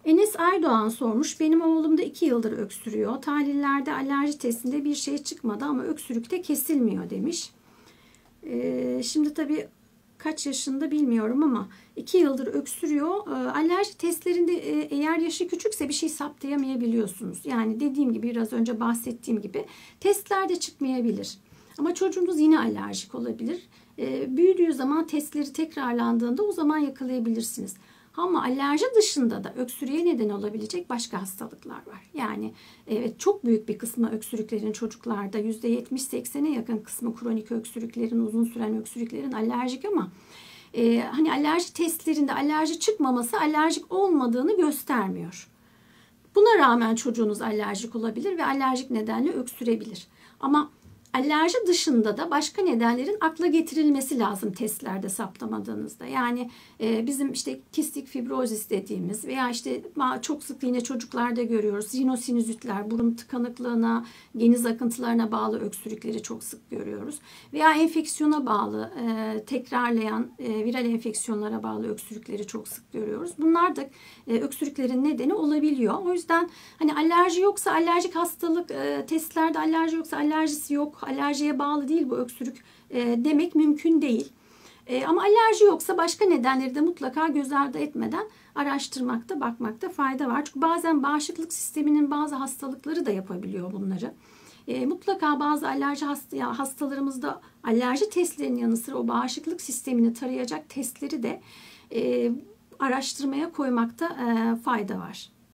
Enes Aydoğan sormuş. Benim oğlum da 2 yıldır öksürüyor. Tahlillerde alerji testinde bir şey çıkmadı ama öksürükte kesilmiyor demiş. Şimdi tabii kaç yaşında bilmiyorum ama 2 yıldır öksürüyor. Alerji testlerinde eğer yaşı küçükse bir şey saptayamayabiliyorsunuz. Yani dediğim gibi, biraz önce bahsettiğim gibi testlerde çıkmayabilir. Ama çocuğunuz yine alerjik olabilir. Büyüdüğü zaman testleri tekrarlandığında o zaman yakalayabilirsiniz. Ama alerji dışında da öksürüğe neden olabilecek başka hastalıklar var. Yani evet, çok büyük bir kısmı öksürüklerin çocuklarda %70-80'e yakın kısmı kronik öksürüklerin, uzun süren öksürüklerin alerjik ama hani alerji testlerinde alerji çıkmaması alerjik olmadığını göstermiyor. Buna rağmen çocuğunuz alerjik olabilir ve alerjik nedenle öksürebilir. Ama alerji dışında da başka nedenlerin akla getirilmesi lazım testlerde saptamadığınızda. Yani bizim işte kistik fibrozis dediğimiz veya işte çok sık yine çocuklarda görüyoruz. Rinosinüzitler, burun tıkanıklığına, geniz akıntılarına bağlı öksürükleri çok sık görüyoruz. Veya enfeksiyona bağlı, tekrarlayan viral enfeksiyonlara bağlı öksürükleri çok sık görüyoruz. Bunlar da öksürüklerin nedeni olabiliyor. O yüzden hani alerji yoksa alerjik hastalık, testlerde alerji yoksa alerjisi yok, alerjiye bağlı değil bu öksürük demek mümkün değil. Ama alerji yoksa başka nedenleri de mutlaka göz ardı etmeden araştırmakta, bakmakta fayda var. Çünkü bazen bağışıklık sisteminin bazı hastalıkları da yapabiliyor bunları. Mutlaka bazı alerji hastalarımızda alerji testlerinin yanı sıra o bağışıklık sistemini tarayacak testleri de araştırmaya koymakta fayda var.